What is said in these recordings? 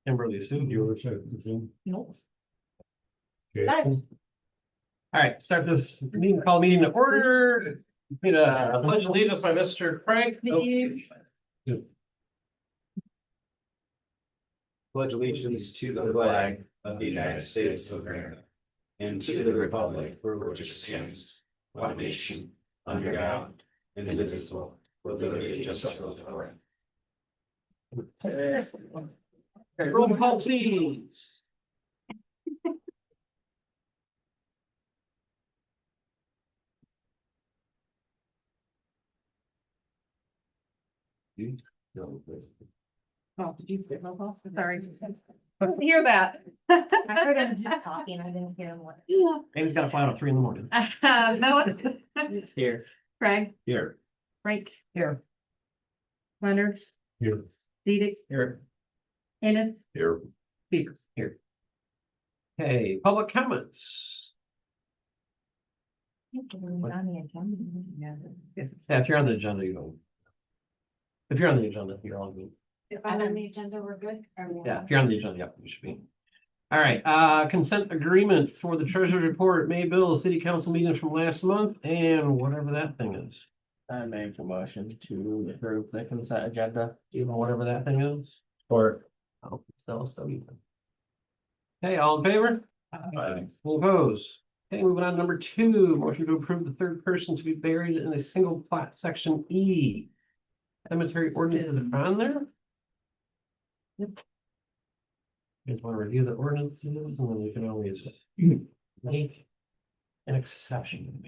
Kimberly Sue, you were saying. Nope. Jason. All right, start this meeting, call meeting to order. Need a pledge of allegiance by Mr. Frank. Pledge allegiance to the flag of the United States of America and to the republic for which it stands, one nation, under God, indivisible, with liberty and justice for all. Okay, roll call please. Oh, did you say roll call? Sorry. I didn't hear that. I heard him just talking, I didn't hear him. Yeah. And he's got a file at 3 a.m. Noah. Here. Craig. Here. Frank. Here. Leonard. Here. Dedick. Here. Ennis. Here. Peters. Here. Okay, public comments. On the agenda. Yeah, if you're on the agenda, you don't. If you're on the agenda, you're all good. If I'm on the agenda, we're good. Yeah, if you're on the agenda, yep, you should be. All right, consent agreement for the treasurer's report, May bills, city council meetings from last month, and whatever that thing is. I make a motion to approve the consent agenda. Even whatever that thing is. Or Oh, still even. Okay, all in favor? Aye. All opposed? Okay, moving on, number 2, motion to approve the third person to be buried in a single plat, section E. Cemetery ordinance is on there? Yep. You just want to review the ordinances, and then you can always make an exception.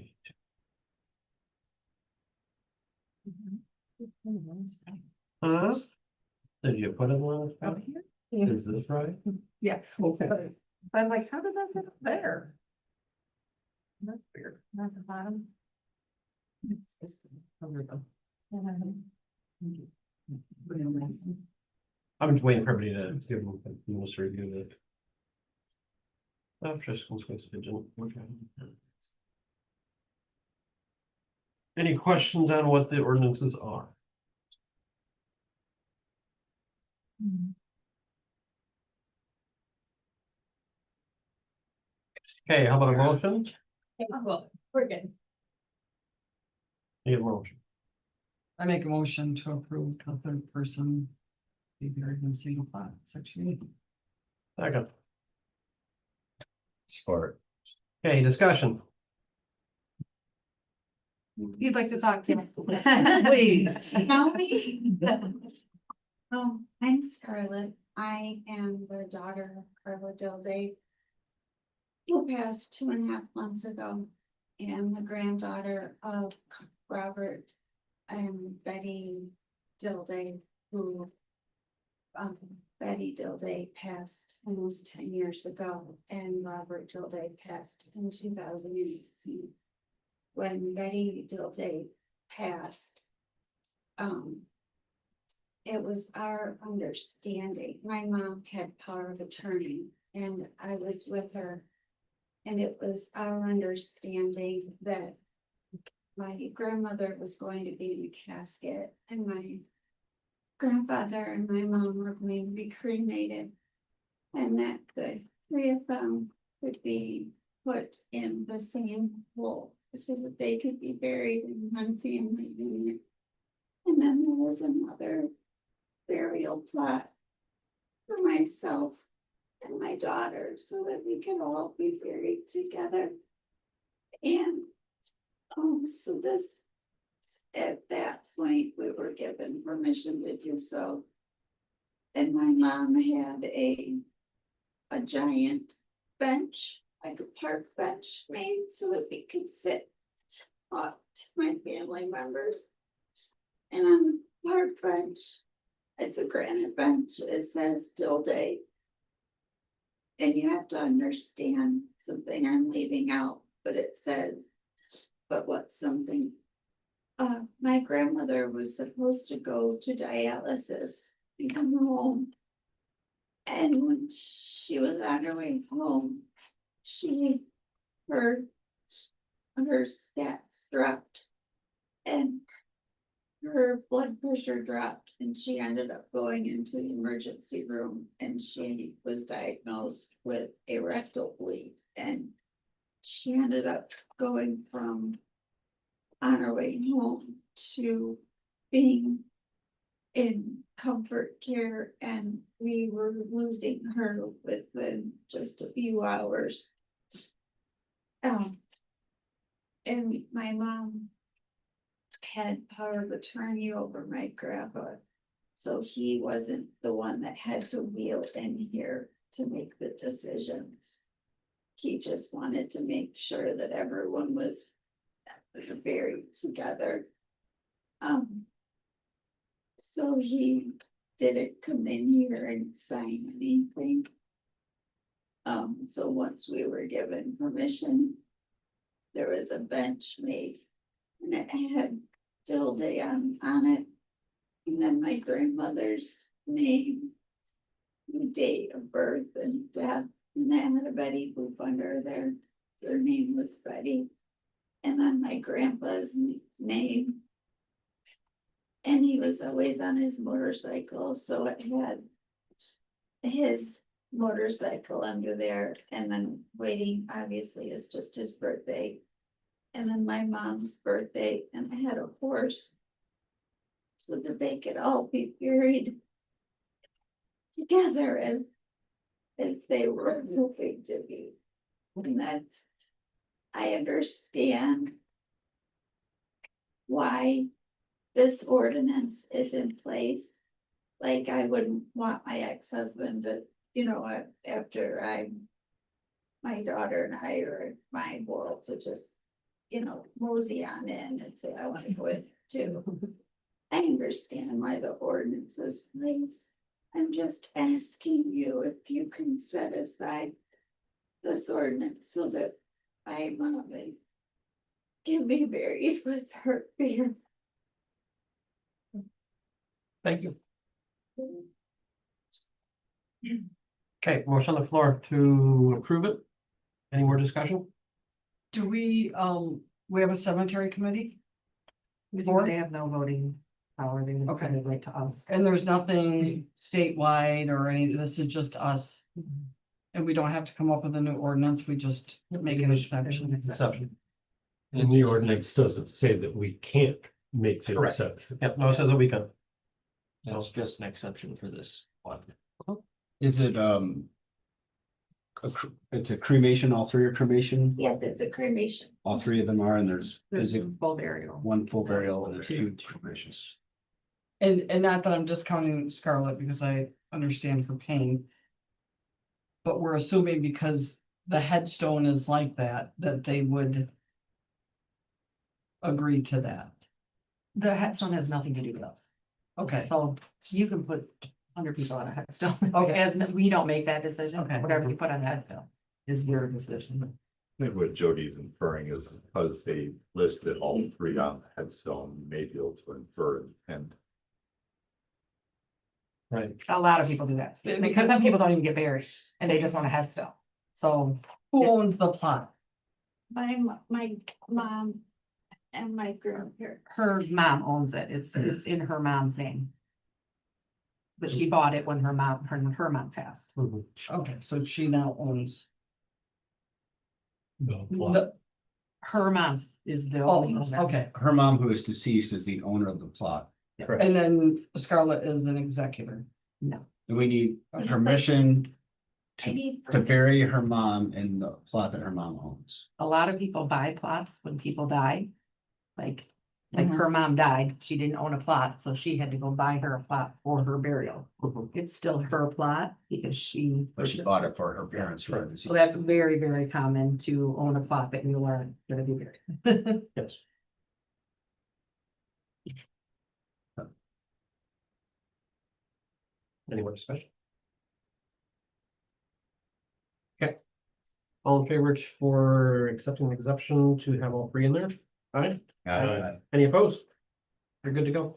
Huh? Did you put it on? Out here? Is this right? Yeah. Okay. I'm like, how did that get up there? That's weird. Not the bottom. It's just over them. I'm just waiting for everybody to give them a minute to review it. After school space vision. Okay. Any questions on what the ordinances are? Okay, how about a motion? Well, we're good. Need a motion. I make a motion to approve a third person be buried in single plat, section 8. Second. support. Okay, discussion. You'd like to talk to me? Please. I'm Scarlett. I am the daughter of Carla Dilday, who passed 2.5 months ago, and the granddaughter of Robert and Betty Dilday, who Betty Dilday passed almost 10 years ago, and Robert Dilday passed in 2018. When Betty Dilday passed, it was our understanding, my mom had power of attorney and I was with her. And it was our understanding that my grandmother was going to be in a casket and my grandfather and my mom were going to be cremated. And that the 3 of them would be put in the same hole so that they could be buried in one family unit. And then there was another burial plot for myself and my daughter so that we could all be buried together. And so this, at that point, we were given permission to do so. And my mom had a giant bench, like a park bench made so that we could sit, talk to my family members. And on the park bench, it's a granite bench, it says Dilday. And you have to understand something I'm leaving out, but it says, but what's something? My grandmother was supposed to go to dialysis and come home. And when she was on her way home, her stats dropped. And her blood pressure dropped and she ended up going into the emergency room and she was diagnosed with a rectal bleed. And she ended up going from on her way home to being in comfort care, and we were losing her within just a few hours. And my mom had power of attorney over my grandpa, so he wasn't the one that had to wheel in here to make the decisions. He just wanted to make sure that everyone was buried together. So he didn't come in here and sign anything. So once we were given permission, there was a bench made and it had Tilde on it. And then my grandmother's name, date of birth and death, and that had a Betty Boop under there. Their name was Betty. And then my grandpa's name. And he was always on his motorcycle, so it had his motorcycle under there, and then waiting obviously is just his birthday. And then my mom's birthday, and I had a horse so that they could all be buried together as they were hoping to be. And that's, I understand why this ordinance is in place. Like, I wouldn't want my ex-husband to, after my daughter and I are in my world to just, mosey on in and say, I want to go in too. I understand why the ordinance is placed. I'm just asking you if you can set aside this ordinance so that my mom can be buried with her fear. Thank you. Okay, motion on the floor to approve it. Any more discussion? Do we have a cemetery committee? They have no voting power, they would Okay. send it right to us. And there's nothing statewide or anything, this is just us. And we don't have to come up with a new ordinance, we just make an exception. Exception. And the ordinance doesn't say that we can't make the Correct. exception. Yep, no, it says a weekend. That's just an exception for this one. Is it, it's a cremation, all three are cremation? Yes, it's a cremation. All three of them are, and There's is it full burial. one full burial and there's two cremations? And not that I'm discounting Scarlett because I understand her pain. But we're assuming because the headstone is like that they would agree to that. The headstone has nothing to do with us. Okay, So you can put 100 people on a headstone. Okay. As we don't make that decision. Okay. Whatever you put on a headstone is your decision. I think what Jody's inferring is because they listed all three on the headstone, you may be able to infer and Right. A lot of people do that because some people don't even get buried and they just want a headstone. So who owns the plot? My mom and my grandparents. her mom owns it. It's in her mom's name. But she bought it when her mom passed. Mhm. Okay, so she now owns. The Her mom's is the Oh, only owner. okay, Her mom, who is deceased, is the owner of the plot. and then Scarlett is an executor. No, And we need permission I need. to bury her mom in the plot that her mom owns. a lot of people buy plots when people die. Like Mhm. her mom died, she didn't own a plot, so she had to go buy her a plot for her burial. Mhm. It's still her plot because she. But she purchased bought it for her parents. who are So deceased. that's very, very common to own a plot that you are gonna be buried. Yes. Any more discussion? Okay. All in favor for accepting the exception to have all three in there? All right, any opposed? You're good to go.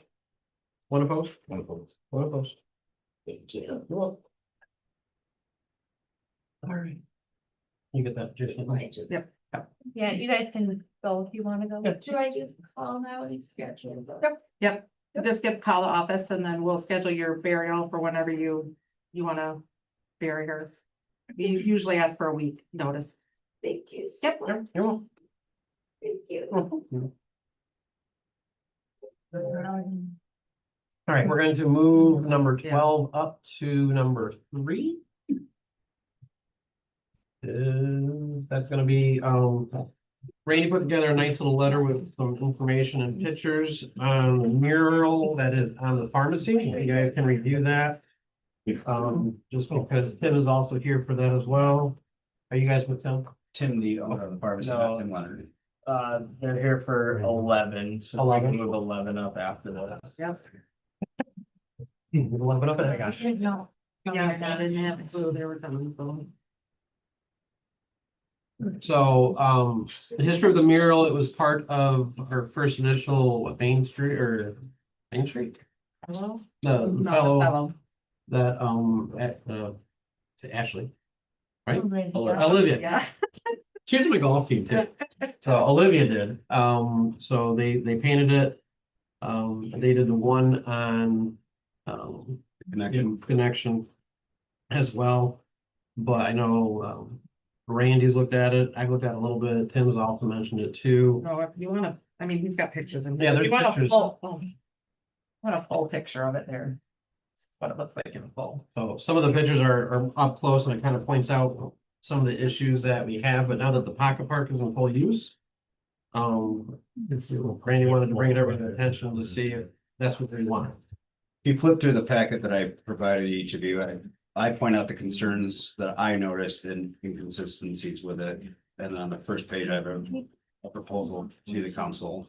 One opposed? one of those. One opposed. Thank you. You're welcome. All right. You get that, Jason? I just, Yep. Yeah, you guys can go if you wanna go. do I just call now and schedule? Yep, just get call the office and then we'll schedule your burial for whenever you wanna bury her. You usually ask for a week notice. Thank you. Yep. You're welcome. Thank you. All right, we're going to move number 12 up to number 3. That's gonna be, Randy put together a nice little letter with some information and pictures on the mural that is on the pharmacy. You guys can review that. Just because Tim is also here for that as well. Are you guys with Tim? Tim, the owner of the pharmacy, No. not Tim Leonard. They're here for 11, so we 11? can move 11 up after this. Yep. 11 up, I got you. No. Yeah, that is it. So there were some. So, the history of the mural, it was part of our first initial, what, Main Street or Main Street? Hello? The No, fellow fellow. that, at, to Ashley. Right? Olivia. Olivia. Yeah. She's in my golf team too. So Olivia did. So they painted it. They did the one on connection as well. But I know Randy's looked at it. I looked at it a little bit. Tim's also mentioned it too. No, if you wanna, I mean, he's got pictures in. Yeah, there. there's You want a pictures. want a full picture of it there. That's what it looks like in full. So some of the pictures are up close and it kind of points out some of the issues that we have, but now that the pocket park is in full use. Randy wanted to bring it everyone's attention to see if that's what they want. If you flip through the packet that I provided each of you, I point out the concerns that I noticed and inconsistencies with it. And then on the first page, I have a proposal to the council.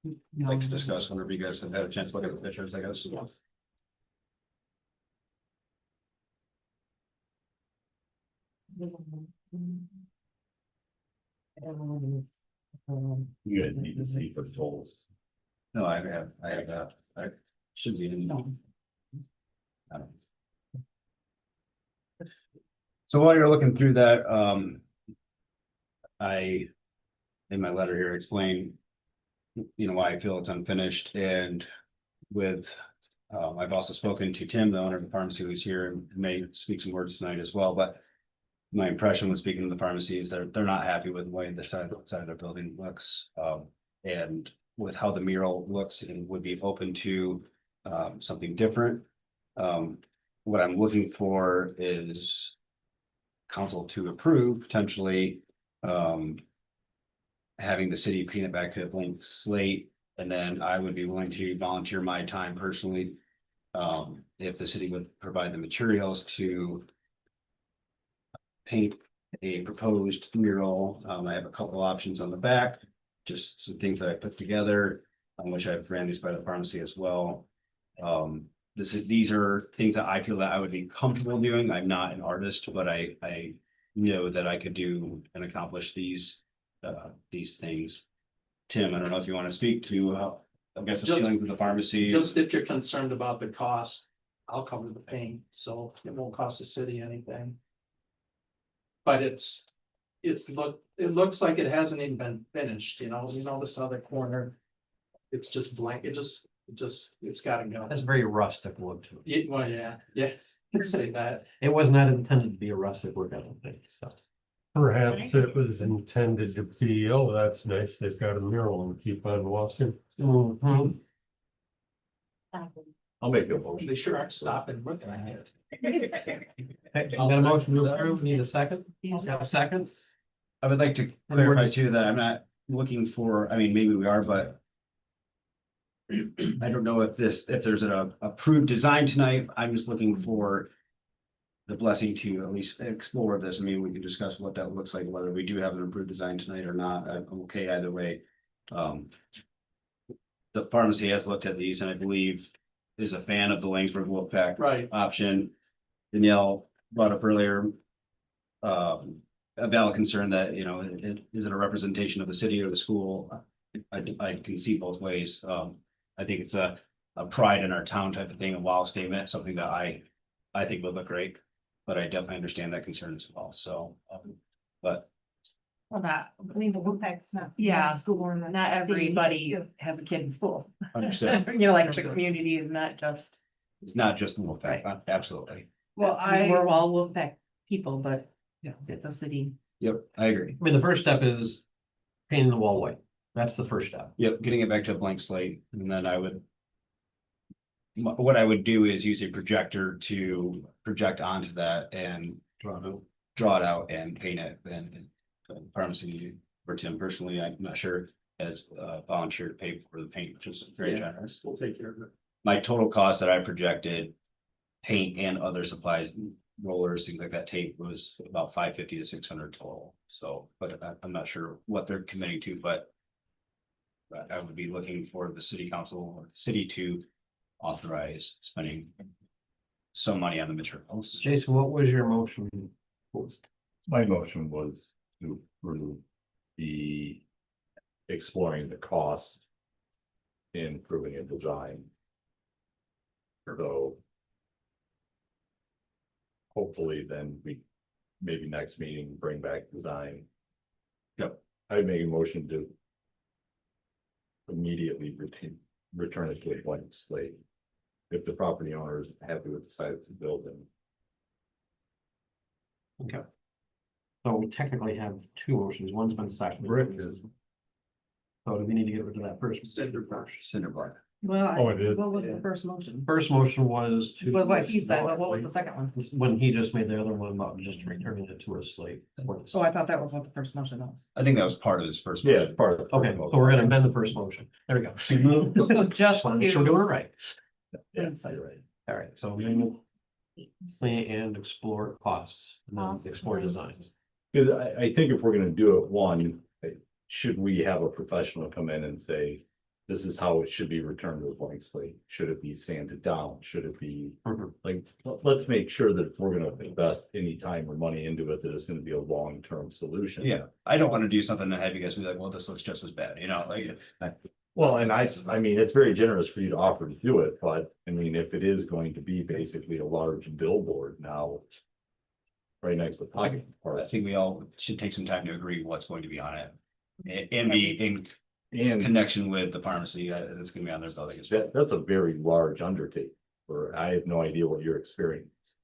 I'd like to discuss whenever you guys have had a chance to look at the pictures, I guess. You guys need to see the tolls. No, I have that. I should be in. So while you're looking through that, I, in my letter here, explain, why I feel it's unfinished and with, I've also spoken to Tim, the owner of the pharmacy who's here and may speak some words tonight as well, but my impression when speaking to the pharmacy is they're not happy with the way the side of their building looks, and with how the mural looks and would be open to, something different. What I'm looking for is council to approve potentially, having the city paint it back to a blank slate, and then I would be willing to volunteer my time personally. If the city would provide the materials to paint a proposed mural. I have a couple options on the back, just some things that I put together, which I've ran these by the pharmacy as well. These are things that I feel that I would be comfortable doing. I'm not an artist, but I know that I could do and accomplish these things. Tim, I don't know if you want to speak to, I guess, the Just- feelings of the pharmacy. Just if you're concerned about the cost, I'll cover the paint, so it won't cost the city anything. But it looks like it hasn't even been finished, you notice other corner. It's just blank, it's gotta go. That's very rustic look to it. Well, yeah, say that. It was not intended to be a rustic look, I don't think, so. Perhaps it was intended to be, oh, that's nice, they've got a mural and keep on walking. Mhm. I'll make a motion. They sure aren't stopping looking at it. Okay, I got a motion to approve, need a second? Got a second? I would like to clarify too that I'm not looking for, I mean, maybe we are, but. I don't know if there's an approved design tonight. I'm just looking for. The blessing to at least explore this. I mean, we can discuss what that looks like, whether we do have an approved design tonight or not. I'm okay either way. The pharmacy has looked at these and I believe is a fan of the Laingsburg Wolfpack Right, option. Danielle brought up earlier. A valid concern that, is it a representation of the city or the school? I can see both ways. I think it's a pride in our town type of thing, a wow statement, something that I think would look great. but I definitely understand that concern as well, so, but. Well, not, I mean, the WUPAC's not. Yeah, School or. not everybody has a kid in school. Understood. You know, like the community is not just, It's not just the Wolfpack, absolutely. Well, we're all Wolfpack people, but yeah, it's a city. Yep, I agree. I mean, the first step is painting the wall white. That's the first step. Yep, getting it back to a blank slate, and then I would. What I would do is use a projector to project onto that and draw it out and paint it, and pharmacy for Tim personally, I'm not sure, has volunteered to pay for the paint, which is very Yeah. generous. We'll take care of it. My total cost that I projected, paint and other supplies, rollers, things like that, tape, was about $550 to $600 total. So, but I'm not sure what they're committing to, but I would be looking for the city council or the city to authorize spending some money on the materials. Jason, what was your motion? My motion was to approve the exploring the costs in improving a design. So hopefully then we, maybe next meeting, bring back design. Yep. I'd make a motion to immediately return it to a blank slate. If the property owner is happy with the site to build in. Okay. So we technically have two motions. One's been seconded. Rick is- So do we need to get rid of that first? Cinder brush. Cinder block. Well, Oh, it is. what was the first motion? First motion was to. Well, what he said, but what was the second one? When he just made the other one about just returning it to a slate. Oh, I thought that was what the first motion was. I think that was part of his first. Yeah, motion. part of. the Okay, so we're gonna amend the first motion. There we go. So just Wanna make sure we're doing it right. Yeah, Inside. you're right. All right, so we move and explore costs and then explore designs. Because I think if we're gonna do it, one, should we have a professional come in and say, this is how it should be returned to a blank slate? Should it be sanded down? Should it be, Mhm. like, let's make sure that if we're gonna invest any time or money into it, that it's gonna be a long-term solution. Yeah, I don't want to do something that have you guys be like, well, this looks just as bad, Well, and I mean, it's very generous for you to offer to do it, but I mean, if it is going to be basically a large billboard now. Right next to the pocket I park, think we all should take some time to agree what's going to be on it. And be in and connection with the pharmacy that's gonna be on their building as well. that's a very large undertaking, or I have no idea what your experience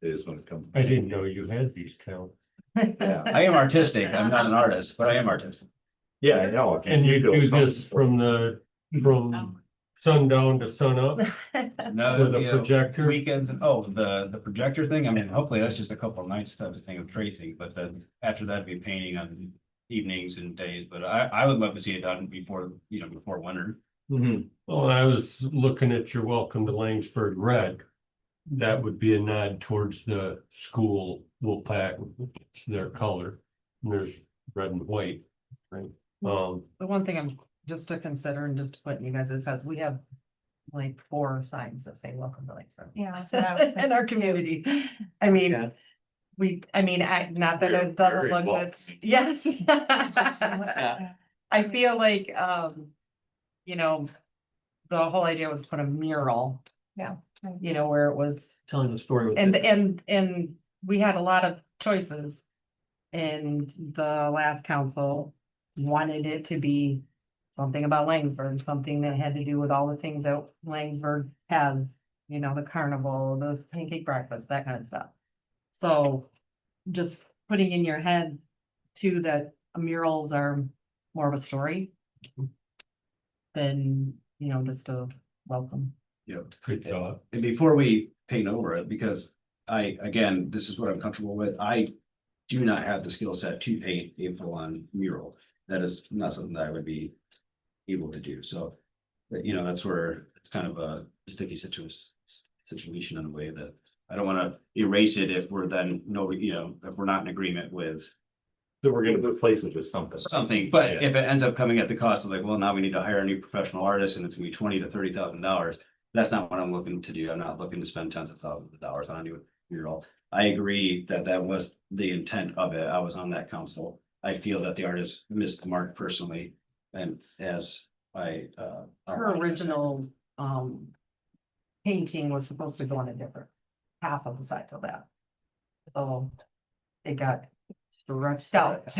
is when it comes. I didn't know you had these towns. Yeah, I am artistic, I'm not an artist, but I am artistic. yeah, I know. And you do this from sundown to sunup No, with a projector? weekends, and the projector thing, I mean, hopefully that's just a couple of nights type of thing of tracing, but then after that, be painting on evenings and days, but I would love to see it done before, before winter. Mhm. Well, I was looking at your welcome to Laingsburg red. That would be a nod towards the school Wolfpack, it's their color. And there's red and white, right? The one thing I'm just to consider and just to put in you guys' heads, we have like 4 signs that say welcome to Laingsburg. Yeah. that's what I was In our community. I mean, Yeah. not that it doesn't look good. Yes. thinking. I feel like, the whole idea was to put a mural. Yeah. Where it was, Telling the story with. and we had a lot of choices. And the last council wanted it to be something about Laingsburg, something that had to do with all the things that Laingsburg has, the carnival, the pancake breakfast, that kind of stuff. So just putting in your head too, that murals are more of a story than, just a welcome. Yep. Good thought. And before we paint over it, because again, this is what I'm comfortable with, I do not have the skill set to paint a full-on mural. That is not something that I would be able to do, so, that's where it's kind of a sticky situation in a way that I don't want to erase it if we're then, if we're not in agreement with So we're gonna replace it with something. something, but if it ends up coming at the cost of like, well, now we need to hire a new professional artist and it's gonna be $20,000 to $30,000. That's not what I'm looking to do. I'm not looking to spend tens of thousands of dollars on a new mural. I agree that that was the intent of it. I was on that council. I feel that the artist missed the mark personally, and as I Her original, painting was supposed to go on a different half of the side of that. So it got stretched out. For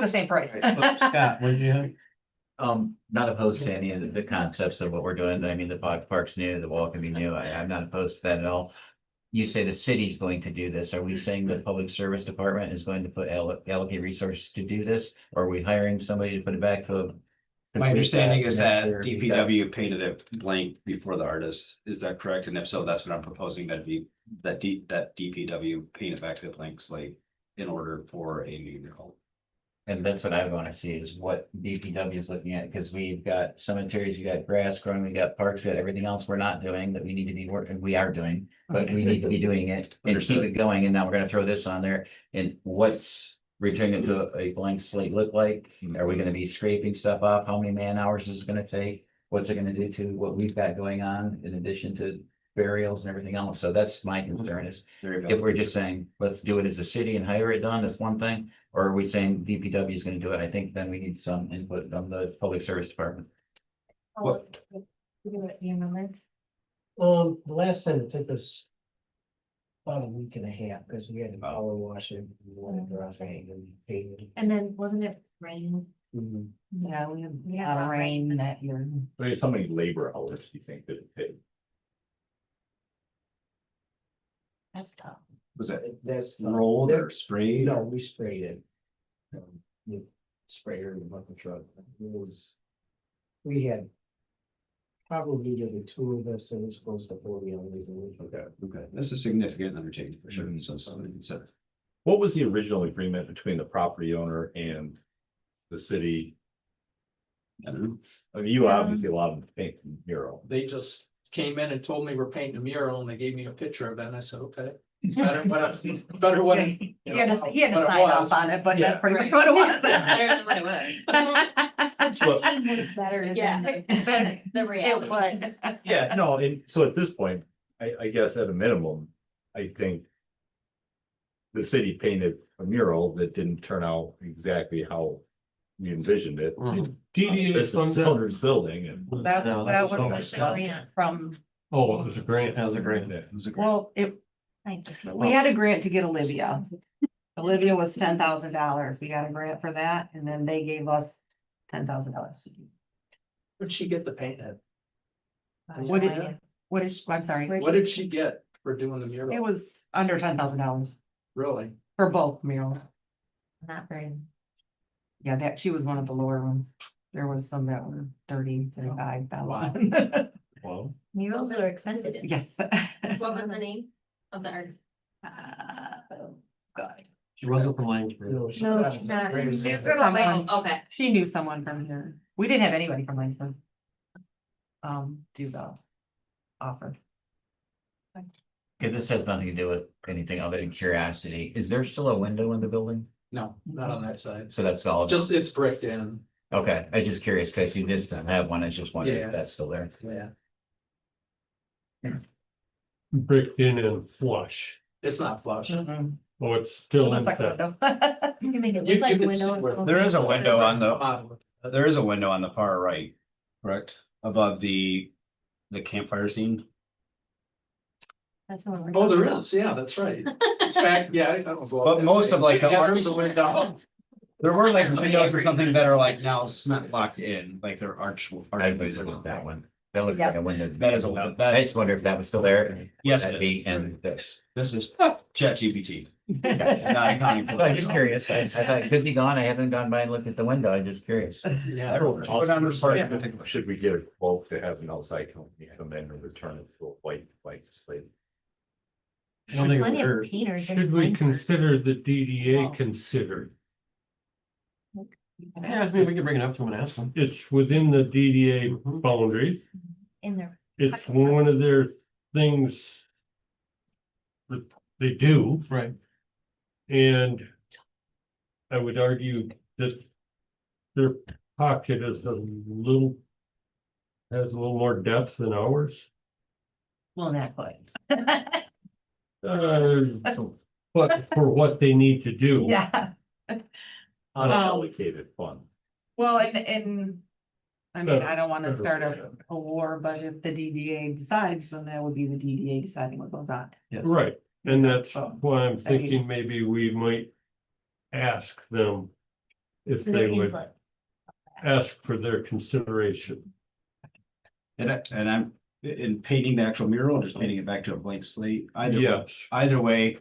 the same price. Scott, what did you have? Not opposed to any of the concepts of what we're doing. I mean, the park's new, the wall can be new. I'm not opposed to that at all. You say the city's going to do this. Are we saying the public service department is going to allocate resources to do this? Or are we hiring somebody to put it back to? My understanding is that DPW painted it blank before the artist. Is that correct? And if so, that's what I'm proposing, that DPW paint it back to a blank slate in order for a new mural. And that's what I want to see is what DPW is looking at, because we've got cemeteries, we got grass growing, we got parks, we got everything else we're not doing that we need to be working, we are doing. But we need to be doing it and keep it going, and now we're gonna throw this on there, and what's returning it to a blank slate look like? Are we gonna be scraping stuff off? How many man hours is it gonna take? What's it gonna do to what we've got going on in addition to burials and everything else? So that's my concern is, if we're just saying, let's do it as a city and hire it done, that's one thing. Or are we saying DPW is gonna do it? I think then we need some input from the public service department. What- The last time it took us about a week and a half, because we had to power wash it, we wanted to dry and paint it. And then wasn't it rain? Yeah, we had a Yeah, lot of rain rain. that year. I mean, how many labor hours do you think that it take? That's tough. Was that That's. rolled or sprayed? No, we sprayed it. With sprayer and bucket truck. It was. We had. Probably the two of us, and it was close to 40 on the. Okay, that's a significant undertaking for sure, so something to consider. What was the original agreement between the property owner and the city? I don't know. I mean, you obviously allowed them to paint the mural. They just came in and told me we're painting a mural, and they gave me a picture of it, and I said, okay. Better what. He had to sign what it off was. on it, but Yeah. that's pretty much what it was. Better than what it was. So- Better than Yeah. the reality. Yeah, no, and so at this point, I guess at a minimum, I think. The city painted a mural that didn't turn out exactly how we envisioned it. DDA This funds is that? owner's building and. That No, that that was was the not- grant from, Oh, it was a grant. That was a great. well, we had a grant to get Olivia. Olivia was $10,000. We got a grant for that, and then they gave us $10,000. Where'd she get the paint at? What did, I'm sorry, What did she get for doing the it mural? was under $10,000 Really? for both murals. Not very. Yeah, that, she was one of the lower ones. There was some that were 35,000. Well, Murals are expensive. Yes. What was the name of the art? God. She wasn't from Laingsburg. No, she's No, not. she's not. Someone- Okay. She knew someone from here. We didn't have anybody from Langston. Do the offer. Okay, this has nothing to do with anything other than curiosity. Is there still a window in the building? No, not on that side. So that's all. Just, it's bricked in. Okay, I'm just curious, because I see this doesn't have one. I just wondered Yeah. if that's still there. Yeah. Bricked in and flush. It's not flush. Oh, it's still Looks like a inside. window. You can make it You- look like you a could see window. where- There is a window on the, Model. there is a window on the far right, correct? Above the campfire scene. That's the one we're Oh, there talking is, yeah, that's right. It's back, yeah, I don't go. up But that most way. of, like, the Yeah, art- there's a window. There were like windows or something that are like now cement locked in, like they're I was looking at that one. That looks like a window. That is a window. I just wonder if that was still there. Yes, That'd it be, is. and this. This is ChatGPT. Not accounting for I'm just curious. I thought it could be gone. I haven't gone by and looked at the window. I'm just curious. Yeah. I don't know. But on this part, should we get a quote to have an outside company come in and return it to a white slate? I don't think it Plenty of hurt. painters. in Should we Laingsburg. consider the DDA Wow. considered? Yeah, I mean, we can bring it up to them and ask them. It's within the DDA Mhm. boundaries. In there. It's one of their things that they do, Right. and I would argue that their pocket is a little, has a little more depth than ours. Well, not quite. But for what they need to do. Yeah, Unallocated fund. well, and. I mean, I don't wanna start a war, but if the DDA decides, then that would be the DDA deciding what goes on. Yes. Right, And that's why I'm thinking maybe we might ask them if they would ask for their consideration. And I'm in painting the actual mural, just painting it back to a blank slate, Yes, either way.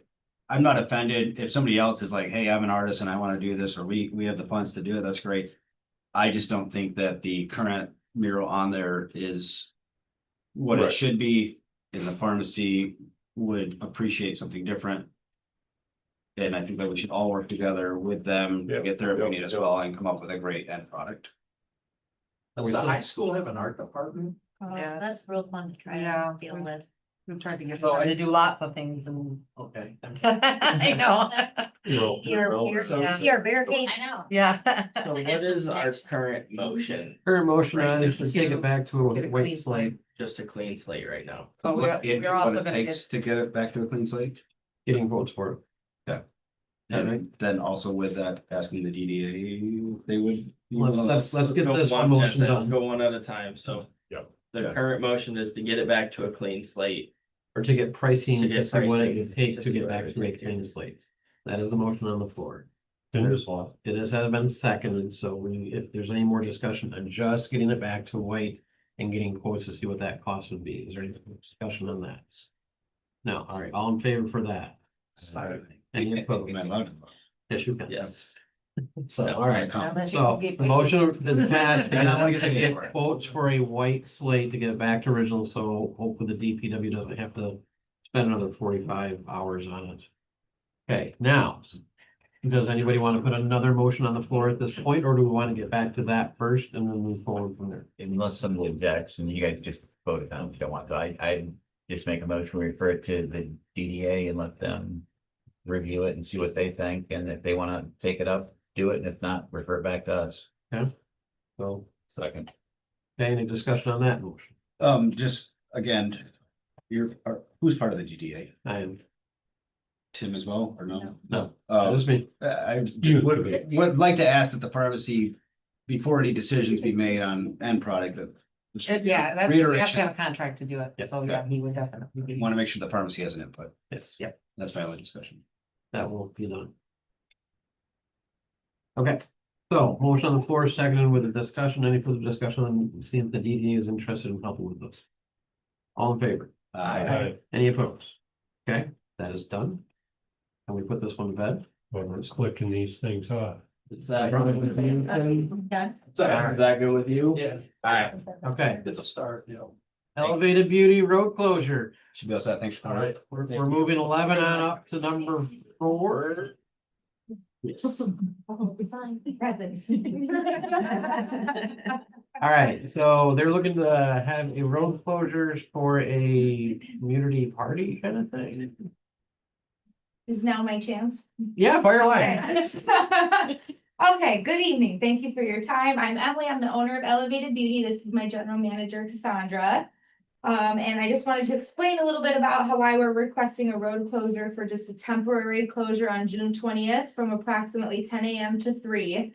I'm not offended if somebody else is like, hey, I'm an artist and I want to do this, or we have the funds to do it, that's great. I just don't think that the current mural on there is what it Right. should be, and the pharmacy would appreciate something different. And I think that we should all work together with them, Yeah, to get their yeah, opinion as yeah. well, and come up with a great end product. Does the high school have an art department? Yeah. That's real fun to try Yeah. to deal with. We've tried to get So them to do lots of things and. Okay. I know. well, You're barricade. I know. Yeah. So what is our current motion? Her motion Right, is to take it back to Get a a white clean slate, Just a clean slate right now. But What it we're also what it gonna takes get, to get it back to a clean slate. getting votes for it. And then also with that, asking the DDA, they would. Let's get Go this one- motion Let's done, go one at a time, so. Yep. The Yeah. current motion is to get it back to a clean slate. or to get pricing, To to get see what it pricing, would take to to see get what it back would to a take. clean slate. That is a motion on the floor. Fingers It has been seconded, so if there's any more discussion on just getting it back to white and getting quotes to see what that cost would be, is there any discussion on that? No, all right, all in favor for that? Any opposed? Am I allowed to? Yes, you can. Yes. So, all right, Unless you so can get the paid. motion is passed I don't wanna get to paid get for it. quotes for a white slate to get it back to original, so hopefully the DPW doesn't have to spend another 45 hours on it. Okay, now, does anybody want to put another motion on the floor at this point, or do we want to get back to that first and then move forward from there? Unless somebody objects and you guys just vote it down if you don't want to, I just make a motion, we refer it to the DDA and let them review it and see what they think, and if they want to take it up, do it, and if not, refer it back to us. So, Second. okay, any discussion on that motion? Just again, who's part of the GDA? I am, Tim as well, or no? no, that is me. I You would be. would like to ask that the pharmacy, before any decisions be made on end product, that. Yeah, that's, we have to Reiteration. have a contract to do it, Yes. so yeah, he would definitely be. Want to make sure the pharmacy has an input. Yes. Yep. That's my only discussion. That will be done. Okay, so motion on the floor, seconded with a discussion, any further discussion on seeing if the DDA is interested in helping with this? All in favor? Any opposed? Okay, that is done. Can we put this one to bed? We're clicking these things off. Is that good with you? Done. Is that good with you? Yeah, Alright, Okay, it's a start, you know. elevated beauty road closure. Should be all set. Thanks for All coming. right. We're moving 11 on up to number 4. Present. All right, so they're looking to have a road closures for a community party kind of thing. Is now my chance? Yeah, fire away. Okay. Okay, good evening. Thank you for your time. I'm Emily. I'm the owner of Elevated Beauty. This is my general manager, Cassandra. And I just wanted to explain a little bit about why we're requesting a road closure for just a temporary closure on June 20th from approximately 10 a.m. to 3.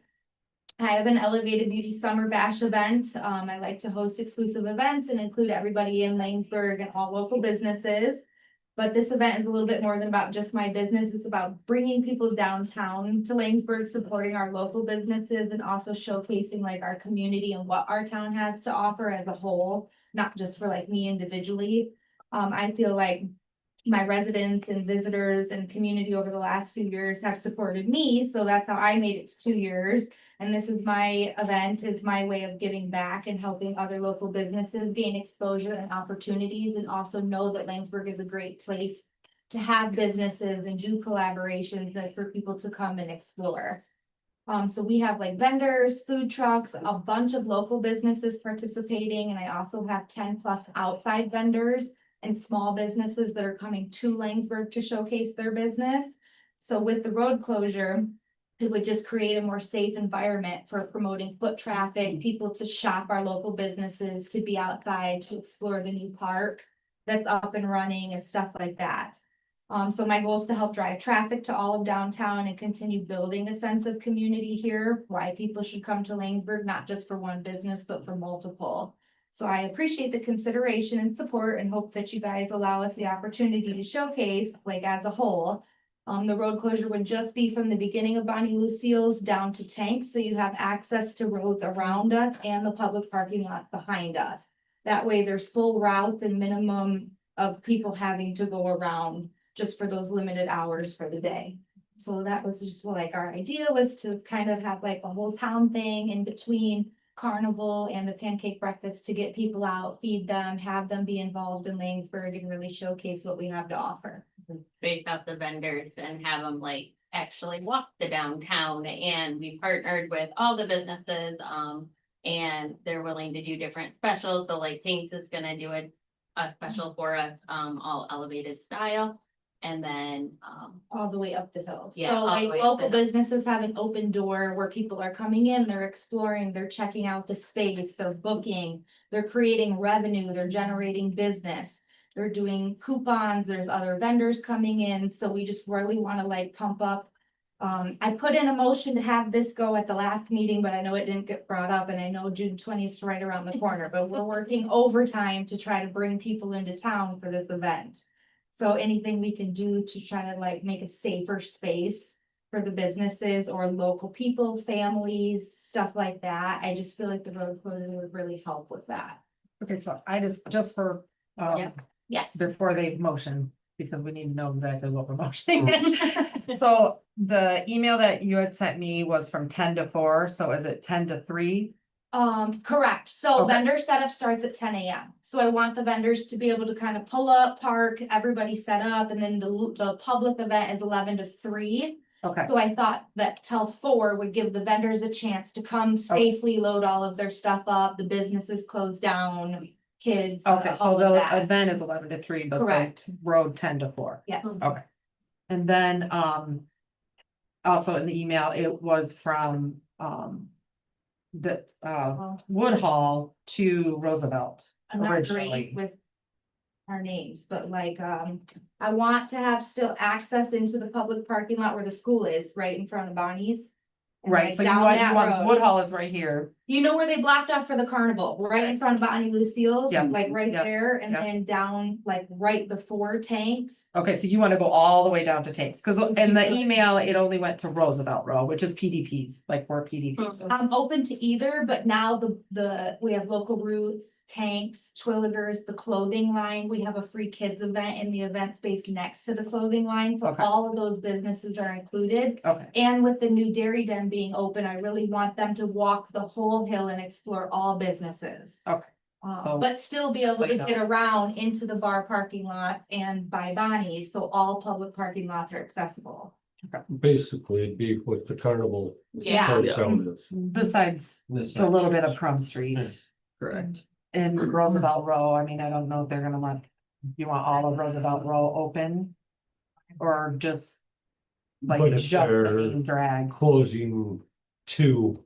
I have an Elevated Beauty Summer Bash event. I like to host exclusive events and include everybody in Laingsburg and all local businesses. But this event is a little bit more than about just my business. It's about bringing people downtown to Laingsburg, supporting our local businesses and also showcasing like our community and what our town has to offer as a whole, not just for like me individually. I feel like my residents and visitors and community over the last few years have supported me. So that's how I made it to 2 years. And this is my event, is my way of giving back and helping other local businesses gain exposure and opportunities, and also know that Laingsburg is a great place to have businesses and do collaborations and for people to come and explore. So we have like vendors, food trucks, a bunch of local businesses participating, and I also have 10+ outside vendors and small businesses that are coming to Laingsburg to showcase their business. So with the road closure, it would just create a more safe environment for promoting foot traffic, people to shop our local businesses, to be outside, to explore the new park that's up and running and stuff like that. So my goal is to help drive traffic to all of downtown and continue building a sense of community here, why people should come to Laingsburg, not just for one business, but for multiple. So I appreciate the consideration and support and hope that you guys allow us the opportunity to showcase, like as a whole. The road closure would just be from the beginning of Bonnie Lucille's down to Tanks, so you have access to roads around us and the public parking lot behind us. That way there's full routes and minimum of people having to go around just for those limited hours for the day. So that was just like our idea was to kind of have like a whole town thing in between Carnival and the pancake breakfast to get people out, feed them, have them be involved in Laingsburg and really showcase what we have to offer. Base up the vendors and have them like actually walk the downtown, and we partnered with all the businesses, and they're willing to do different specials, so like Taints is gonna do a special for us, all elevated style. And then, All the way up the hill. Yeah, So all the like way up the local hill. businesses have an open door where people are coming in, they're exploring, they're checking out the space, they're booking, they're creating revenue, they're generating business. They're doing coupons, there's other vendors coming in, so we just really wanna like pump up. I put in a motion to have this go at the last meeting, but I know it didn't get brought up, and I know June 20th is right around the corner, but we're working overtime to try to bring people into town for this event. So anything we can do to try to like make a safer space for the businesses or local people, families, stuff like that. I just feel like the road closure would really help with that. Okay, so I just for, Yeah. Yes. before they motion, because we need to know exactly what we're motioning. So the email that you had sent me was from 10 to 4, so is it 10 to 3? Correct. So Okay. vendor setup starts at 10 a.m. So I want the vendors to be able to kind of pull up, park, everybody set up, and then the public event is 11 to 3. Okay, So I thought that till 4 would give the vendors a chance to come safely load all of their stuff up, the businesses close down, kids, okay, so all of the that. event is 11 to 3, but the Correct. road 10 to 4. Yes. Okay. And then, also in the email, it was from, the, Woodhall to Roosevelt I'm not originally. great with our names, but like, I want to have still access into the public parking lot where the school is, right in front of Bonnie's. And, Right, like, so you down want, that road. Woodhall is right here. You know where they blocked off for the carnival, right in front of Bonnie Lucille's, Yeah, like right yeah, there, and yeah. then down like right before Tanks. Okay, so you want to go all the way down to Tanks, because in the email, it only went to Roosevelt Row, which is PDPs, like 4 PDPs. I'm open to either, but now we have local routes, Tanks, Twilligers, the clothing line. We have a free kids event in the event space next to the clothing line, so Okay. all of those businesses are included. Okay, And with the new dairy den being open, I really want them to walk the whole hill and explore all businesses. okay. So- But still be able so to you know. get around into the bar parking lots and by Bonnie's, so all public parking lots are accessible. Basically, it'd be what the carnival. Yeah. hotel is. Besides a little bit of Crum Street Correct. and Roosevelt Row, I mean, I don't know if they're gonna let, you want all of Roosevelt Row open? Or just But like if just the they're main drag? closing to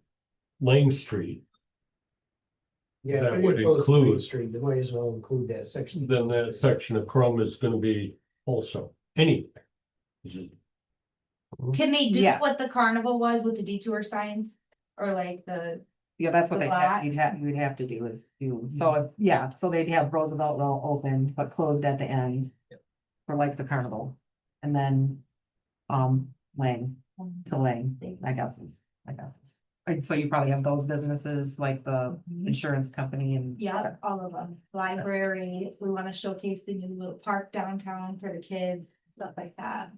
Lane Street, Yeah, That if would you're close to Main include- Street, they might as well include that section. then that section of Crum is gonna be also anyway. Can they do Yeah. what the carnival was with the detour signs? Or like the, Yeah, that's what The they have, blacks. you'd have to do is do, so, yeah, so they'd have Roosevelt Row open, but closed at the end. For like the carnival, and then, Lang to Lang, I guess is. And so you probably have those businesses like the insurance company and. yeah, all of them, library, we wanna showcase the new little park downtown for the kids, stuff like that.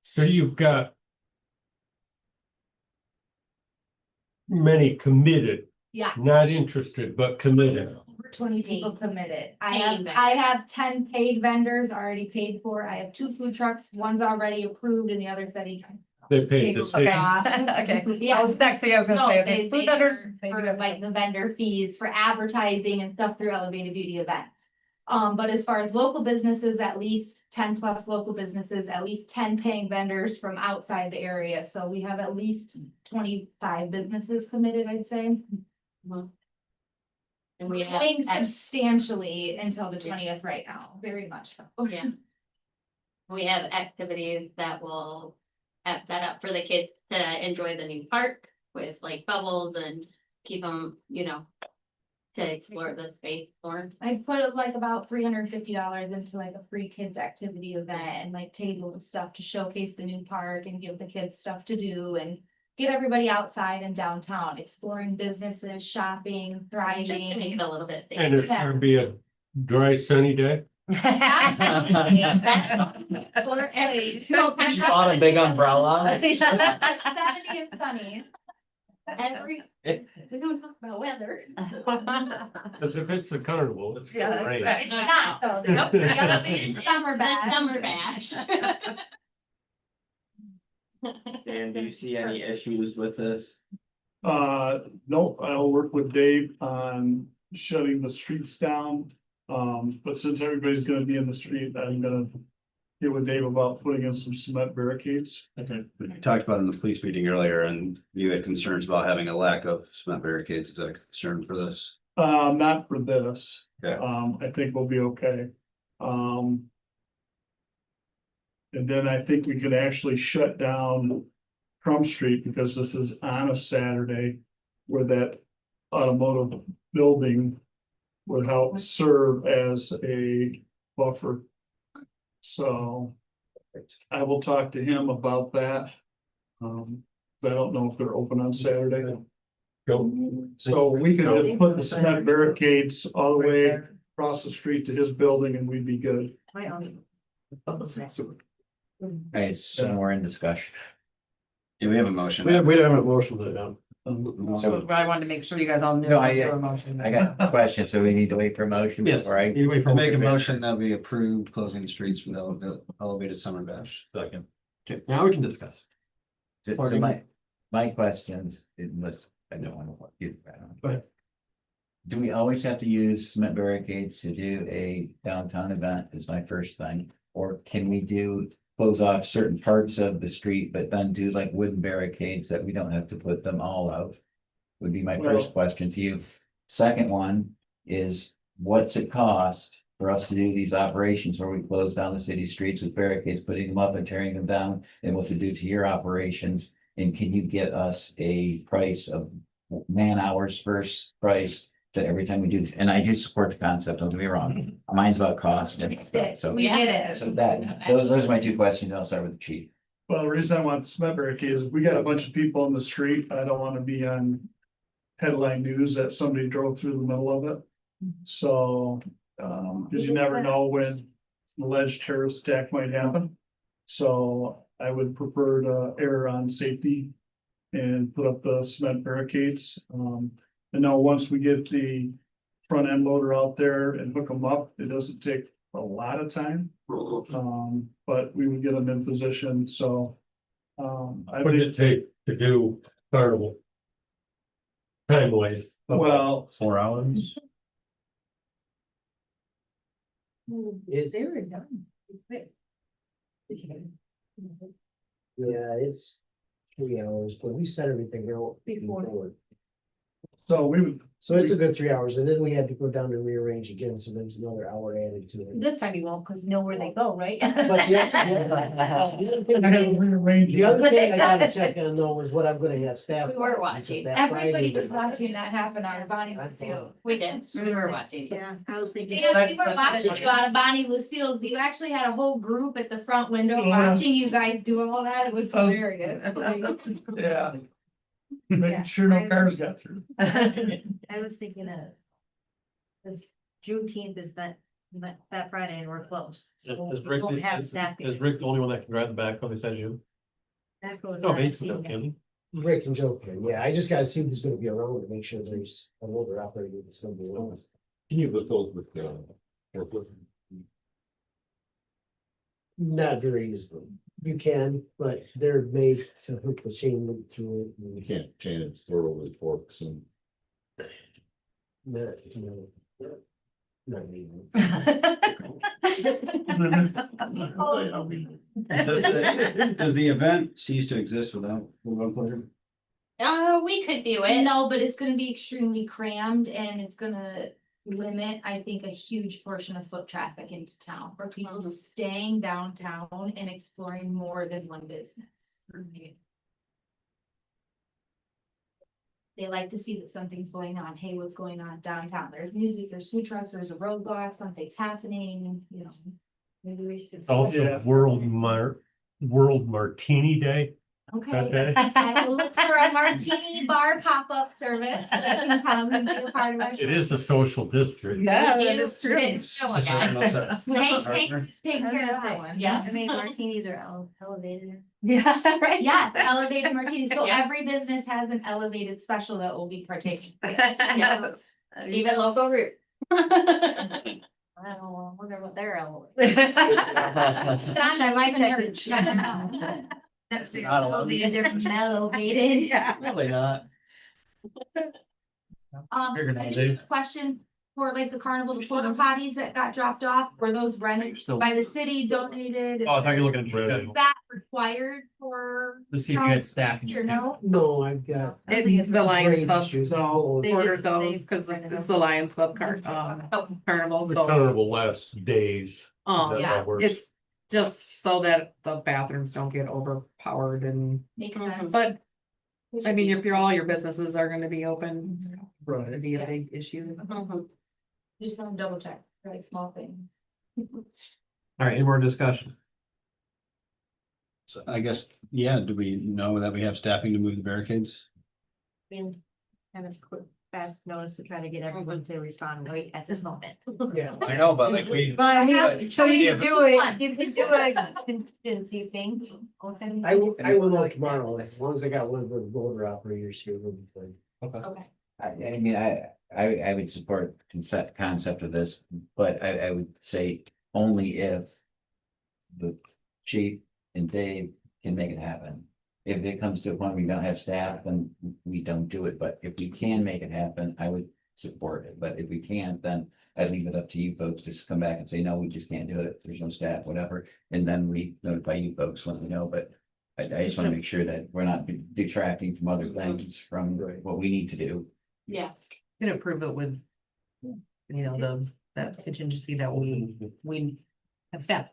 So you've got many committed, Yeah. not interested, but committed. Over 20 people committed. I Paid have 10 paid vendors already paid for. I have 2 food trucks. One's already approved and the other said he. They paid the city. Okay, Yeah. I was next thing I was gonna No, say, they okay, food pay vendors. for they do have- like the vendor fees for advertising and stuff through Elevated Beauty events. But as far as local businesses, at least 10 plus local businesses, at least 10 paying vendors from outside the area. So we have at least 25 businesses committed, I'd say. And we have, Growing substantially until the 20th right now, very much so. yeah. We have activities that will have set up for the kids to enjoy the new park with like bubbles and keep them, to explore the space more. I put like about $350 into like a free kids activity event and like table and stuff to showcase the new park and give the kids stuff to do and get everybody outside and downtown, exploring businesses, shopping, Just to make thriving. it a little bit And safer. it's gonna be a dry sunny day. For every- She bought a big umbrella. Like 70 and sunny. Every, we don't talk about weather. Cause if it's the carnival, it's Yeah, gonna rain. It's not though. Nope. There's gotta be summer The bash. Summer bash. Dan, do you see any issues with this? No, I'll work with Dave on shutting the streets down. But since everybody's gonna be in the street, I'm gonna get with Dave about putting in some cement barricades. We talked about in the police meeting earlier, and you had concerns about having a lack of cement barricades. Is that a concern for this? Not for this. Okay. I think we'll be okay. And then I think we could actually shut down Crum Street because this is on a Saturday where that automotive building would help serve as a buffer. So I will talk to him about that. I don't know if they're open on Saturday. Go. So we could just put the cement barricades all the way across the street to his building and we'd be good. Hey, so we're in discussion. Do we have a motion? We haven't motioned it down. So I wanted to make sure you guys all knew. No, your motion. I got a question, so we need to wait for a motion Yes. before I. You wait for- Make a motion that we approve closing the streets for the elevated summer bash. Second. Okay, now we can discuss. So my questions, unless I don't want to get. Go ahead. Do we always have to use cement barricades to do a downtown event is my first thing? Or can we close off certain parts of the street, but then do like wooden barricades that we don't have to put them all out? Would be my first question to you. Second one is, what's it cost for us to do these operations where we close down the city streets with barricades, putting them up and tearing them down? And what's it do to your operations? And can you get us a price of man hours versus price that every time we do, and I do support the concept, don't get me wrong, mine's about cost. So, We did it. so those are my two questions. I'll start with the chief. Well, the reason I want cement barricades, is we got a bunch of people in the street. I don't want to be on headline news that somebody drove through the middle of it. So, because you never know when an alleged terrorist attack might happen. So I would prefer to err on safety and put up the cement barricades. And now once we get the front end loader out there and hook them up, it doesn't take a lot of time. But we would get them in position, so. I What did think, it take to do carnival? Time wise. well, 4 hours? It's, They were done. yeah, it's 3 hours, but we set everything out before. so we would, So it's a good 3 hours, and then we had to go down and rearrange again, so there's another hour added to it. This time you won't, because you know where they go, right? But yeah, rearrange. the other thing I gotta check on though is what I'm gonna have staff. We were watching. That Everybody Friday. was watching that happen on Bonnie Lucille. We did, we were watching. Yeah, I was thinking. Yeah, we were watching you out of Bonnie Lucille's. You actually had a whole group at the front window watching you guys do all that. It was hilarious. Yeah. Making sure no cars got through. I was thinking of. Cause Juneteenth is that Friday and we're closed, so Is we Rick, won't have is staffing. Rick the only one that can drive the backhoe besides you? That goes No, on basically, Sunday. can he? Rick and Joe can, yeah, I just gotta see who's gonna be around to make sure there's an older operator that's gonna be around. Can you lift those with forklift? Not very easily. You can, but they're made to hook the chain link through it. You can't chain it, throw it over the forks and. Not, you know. Not even. Does the event cease to exist without? We could do it. No, but it's gonna be extremely crammed and it's gonna limit, I think, a huge portion of foot traffic into town for people staying downtown and exploring more than one business. They like to see that something's going on. Hey, what's going on downtown? There's music, there's food trucks, there's a roadblock, something's happening, you know. Maybe we should. It's also World Martini Day. Okay. I will look for a martini bar pop-up service that can come and be a part of our. It is a social district. Yeah, You that is true. didn't show a guy. Take care of that one. Yeah. I mean, martinis are elevated. Yeah, right. Yes, elevated martinis. So Yeah. every business has an elevated special that will be partaking. Yes. Even local route. I don't know, wonder what they're elevated. Son, I like That's the Not elevated, they're elevated. Yeah. Really not. Figured I out, did Dave. have a question for like the carnival, the porta potties that got dropped off, were those rented by the city, donated? Oh, I thought you were looking at. Right. Is that required for? Let's see if you had staff. Or no? No, I've got. It's the Lions Great Club, issues. so They ordered just- those, they- cause it's the Lions Club carnival, The so. carnival lasts days. Yeah, hours. It's just so that the bathrooms don't get overpowered and, Makes sense. but, I mean, if all your businesses are gonna be open, it's Right. gonna be a big issue. Just want to double check, for like small things. All right, any more discussion? So I guess, yeah, do we know that we have staffing to move the barricades? Been kind of quick, fast notice to try to get everyone to respond right at this moment. Yeah. I know, but like we. But so you Yeah, can do it, you can do a contingency thing. Open. I will know tomorrow, as long as I got one of the loader operators here, we'll be fine. Okay. I mean, I would support concept of this, but I would say only if the chief and Dave can make it happen. If it comes to a point where we don't have staff, then we don't do it, but if we can make it happen, I would support it, but if we can't, then I'd leave it up to you folks, just come back and say, no, we just can't do it, there's no staff, whatever, and then we notify you folks, let me know, but I just wanna make sure that we're not detracting from other things, from what we need to do. Yeah. Can approve it with, you know, that contingency that we have staff.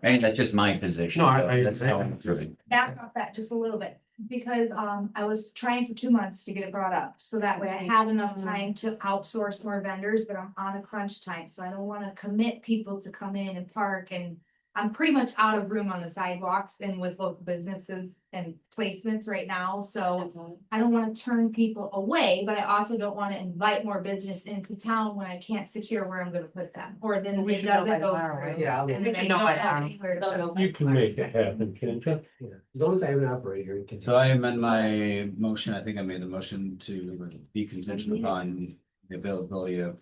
And that's just my position. No, so I- that's how I'm doing. Back off that just a little bit, because I was trying for 2 months to get it brought up, so that way I had enough time to outsource more vendors, but I'm on a crunch time, so I don't wanna commit people to come in and park, and I'm pretty much out of room on the sidewalks and with local businesses and placements right now, so I don't wanna turn people away, but I also don't wanna invite more business into town when I can't secure where I'm gonna put them, or then We it should know by doesn't go tomorrow, right? through. Yeah, And then We they should don't know by have tomorrow. anywhere to put them. You can make it happen, can't you? Yeah, as long as I have an operator. it can- So I amend my motion, I think I made the motion to be contingent upon the availability of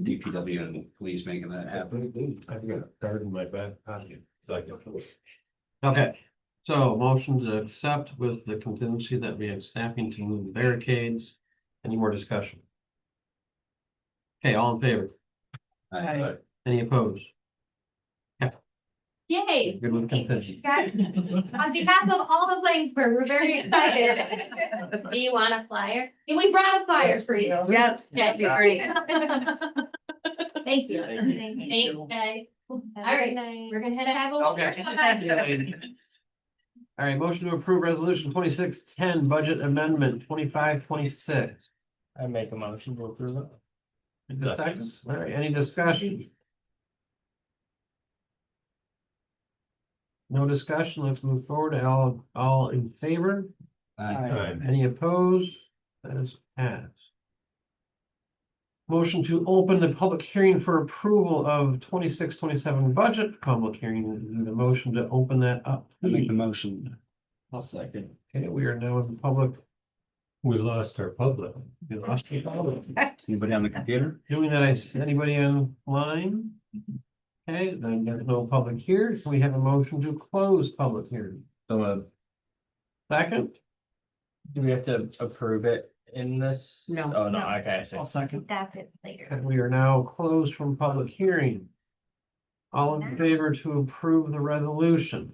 DPW and police making that happen. I've got a card in my back pocket, so I can. Okay, so motion to accept with the contingency that we have staffing to move the barricades. Any more discussion? Okay, all in favor? Aye. Any opposed? Yay! Good with consensus. Guys, on behalf of all of Laingsburg, we're very excited. Do you want a flyer? And we brought a flyer for you. Yes, that'd be great. Thank you. Thanks, guys. All right, we're gonna head out. Okay. All right, motion to approve resolution 2610 budget amendment 2526. I make a motion to approve it. All right, any discussion? No discussion, let's move forward. All in favor? Aye. Any opposed? That is passed. Motion to open the public hearing for approval of 26-27 budget public hearing. Need a motion to open that up. I make the motion. I'll second. Okay, we are now in the public. We lost our public. We lost the public. Anybody on the computer? Doing that, anybody online? Okay, then there's no public here. So we have a motion to close public hearing. So, Second, Do we have to approve it in this? No. Oh, no, No. okay, I see. I'll second. That's it later. and we are now closed from public hearing. All in favor to approve the resolution?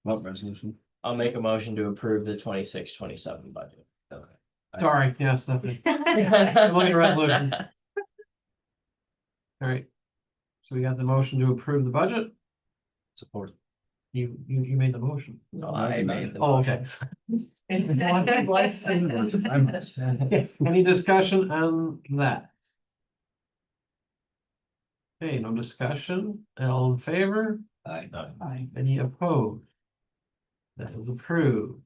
What resolution? I'll make a motion to approve the 26-27 budget. Okay. Sorry, yes, nothing. I'm looking at resolution. All right. So we got the motion to approve the budget. Support. You made the motion. No, I made the. Oh, motion. okay. Any discussion on that? Okay, no discussion, all in favor? Aye. Aye. Any opposed? That is approved.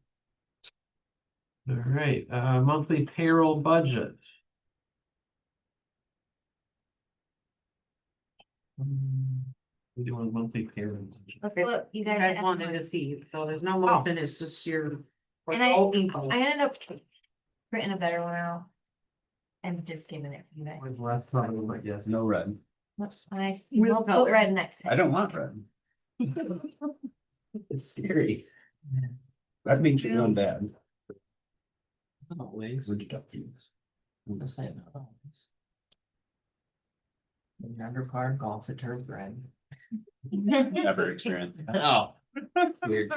All right, monthly payroll budget. We do a monthly payroll. Okay, Well, you you guys guys have wanted one. to see, so there's no motion, it's just your. And I- Oh, info. I ended up printing a better one out. And just giving it to you guys. When's the last time, but yes, no red. I With will color. put red next I time. don't want red. It's scary. That means you're doing bad. Always. Reductions. I'm saying not always. When you're under par golf, it turns red. Never experienced that. Oh. Weird.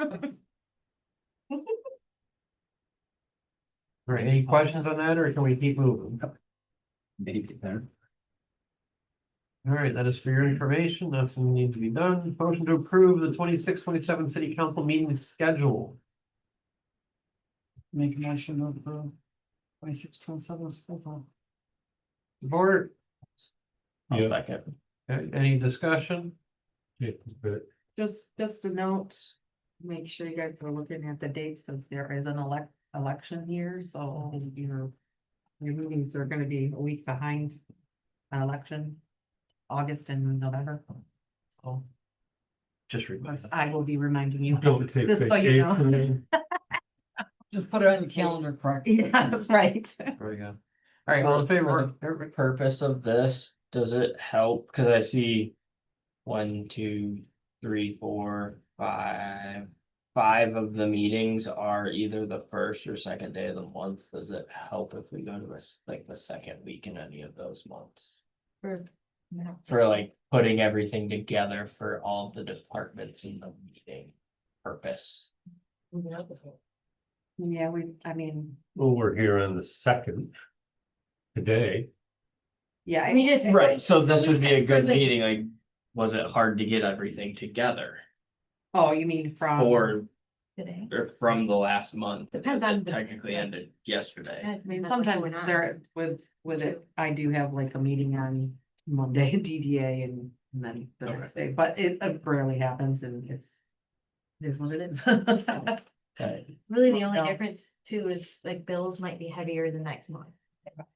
All right, any questions on that, or can we keep moving? Maybe there. All right, that is for your information, nothing needs to be done. Motion to approve the 26-27 city council meeting schedule. Make a motion of the 26-27 schedule. Support, I'll Yeah. second. okay, any discussion? Yeah, but Just a note, make sure you guys are looking at the dates, because there is an election here, so your meetings are gonna be a week behind an election, August and November. So Just remind. I will be reminding you. don't take Just so you know. vacation. Just put it on your calendar correctly. Yeah, that's right. There we go. All right, all in favor? For the purpose of this, does it help? Cause I see 1, 2, 3, 4, 5. 5 of the meetings are either the first or second day of the month. Does it help if we go to like the second week in any of those months? For like putting everything together for all the departments in the meeting purpose. Yeah, I mean, Well, we're here on the second. Today, yeah, We just. Right, so this we would be a said good for the- meeting, like, was it hard to get everything together? oh, you mean from? Or Today. from the last month? Depends because on it the- technically ended yesterday. I mean, sometimes there, with it, I do have like a meeting on Monday, DDA, and then the Okay. next day, but it rarely happens, and it is what it is. Okay. Really, the only No. difference too is like bills might be heavier the next month.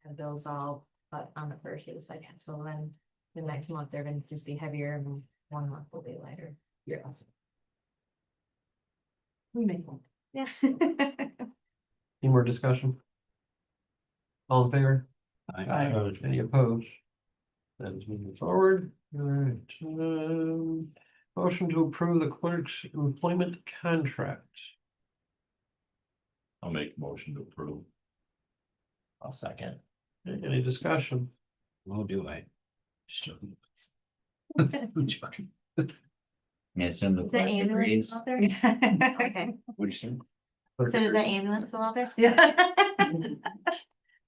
The bills all, but on the first or the second, so then the next month they're gonna just be heavier and 1 month will be lighter. Yeah. We make one. Yeah. Any more discussion? All in favor? Any opposed? That is moving forward. All right. Motion to approve the clerk's employment contract. I'll make a motion to approve. I'll second. Any discussion? Oh, do I? I assume the Is the clerk ambulance agrees. out there? Okay, What'd you say? so is the ambulance still out there? Yeah.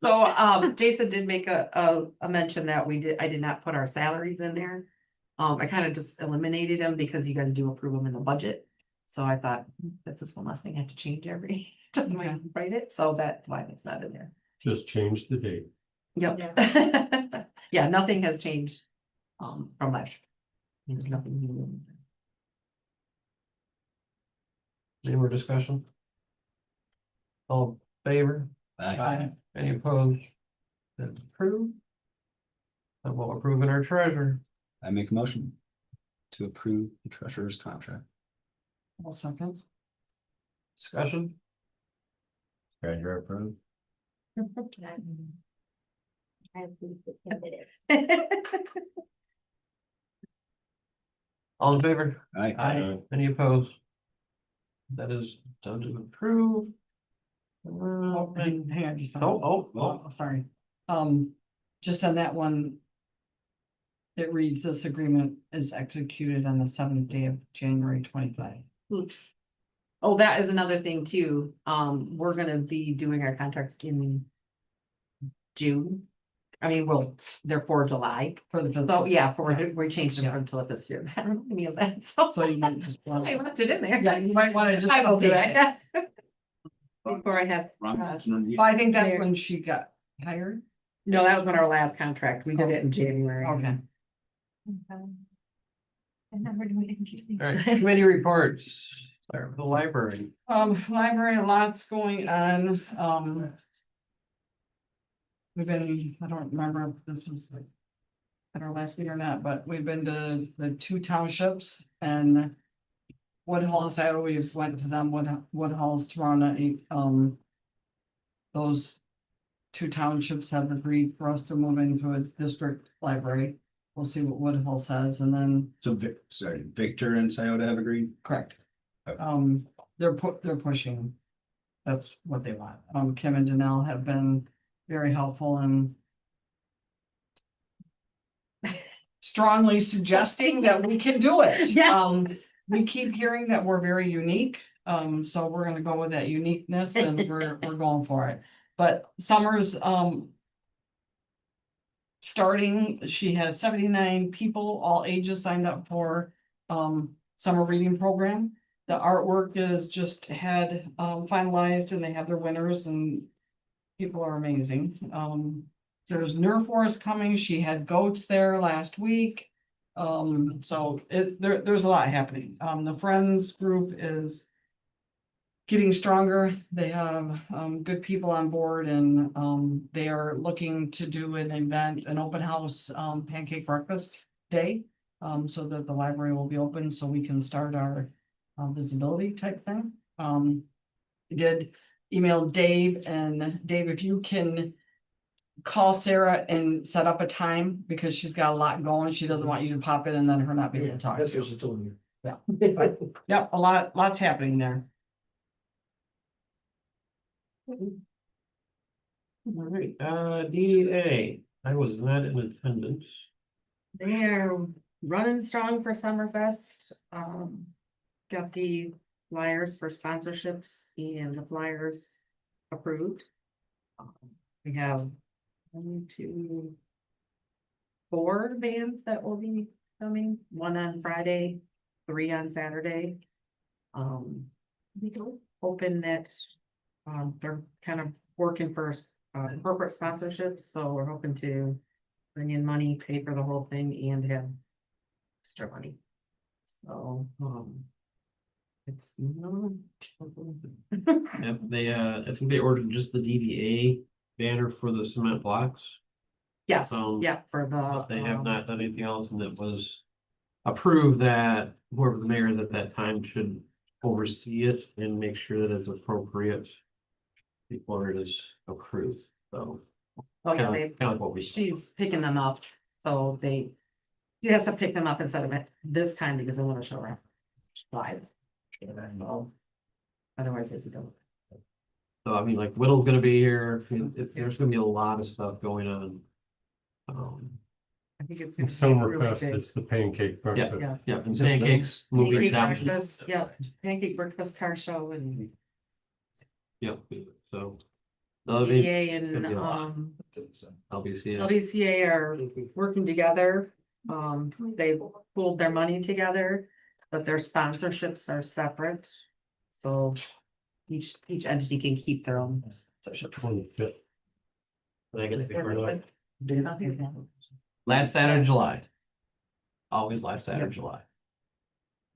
So, Jason did make a mention that I did not put our salaries in there. I kind of just eliminated them because you guys do approve them in the budget. So I thought that's just one last thing I have to change every time I write it, so that's why it's not in there. just change the date. Yep. Yeah, nothing has changed, from last year. There's nothing new. in there. Any more discussion? All in favor? Aye. Any opposed? That's approved. And we'll approve in our treasurer. I make a motion to approve the treasurer's contract. I'll second. Discussion? Treasurer approved. I approved the candidate. All in favor? Aye. Any opposed? That is done to approve. Hang on, just. Sorry. Just on that one. It reads, this agreement is executed on the 7th day of January 25. Oops. Oh, that is another thing too. We're gonna be doing our contracts in June. I mean, well, they're for July. For the. So, yeah, we changed them until this year. I don't know any of that, so. So you might just. I left it in there. Yeah, you might wanna just. I will do it, yes. Before I had, Well, I think that's when she got hired. no, that was on our last contract. We did it in January. Okay. And then we're doing it. All right, committee reports, start with the library. Library, lots going on, we've been, I don't remember if this was like at our last meeting or not, but we've been to the 2 townships and Woodhull, so we've went to them, Woodhull's tomorrow night, those 2 townships have agreed for us to move into a district library. We'll see what Woodhull says, and then, So Victor and Scioto have agreed? correct. Okay. They're pushing. That's what they want. Kim and Janelle have been very helpful and strongly suggesting that we can do it. Yeah. We keep hearing that we're very unique, so we're gonna go with that uniqueness and we're going for it. But Summer's, starting, she has 79 people, all ages signed up for, summer reading program. The artwork is just had, finalized and they have their winners and people are amazing. There's Nerf Forest coming. She had goats there last week. So there's a lot happening. The Friends group is getting stronger. They have good people on board and they are looking to do an event, an open house pancake breakfast day. So that the library will be open so we can start our visibility type thing. I did email Dave, and Dave, if you can call Sarah and set up a time because she's got a lot going. She doesn't want you to pop in and then her not be able to talk. That's what she told me. Yeah, but, yep, lots happening there. All right, DDA, I was not in attendance. They're running strong for Summerfest. Got the flyers for sponsorships and the flyers approved. We have 1, 2, 4 bands that will be coming, 1 on Friday, 3 on Saturday. We hoping that, they're kind of working for, corporate sponsorships, so we're hoping to bring in money, pay for the whole thing and have extra money. So, it's. Yep, they, I think they ordered just the DDA banner for the cement blocks. Yes, Um, yeah, for But the. they have not done anything else, and it was approved that whoever the mayor at that time should oversee it and make sure that it's appropriate before it is approved, so. Oh, yeah, Kind they, of like what we. she's picking them up, so she has to pick them up instead of it this time because they want to show her live. So, otherwise, it's a go. So I mean, like Whittle's gonna be here, there's gonna be a lot of stuff going on. I think it's. It's gonna be really Summerfest, big. it's the pancake breakfast. Yeah. Yeah, and pancakes, moving Pancake down. breakfast, yeah, pancake breakfast car show and Yeah, so. the other thing- DEA it's gonna and, be a lot. LBC. LBCA are working together. They pulled their money together, but their sponsorships are separate. So each entity can keep their own sponsorships. 25th. And I get to be part of it. Last Saturday, July. Always last Saturday, July.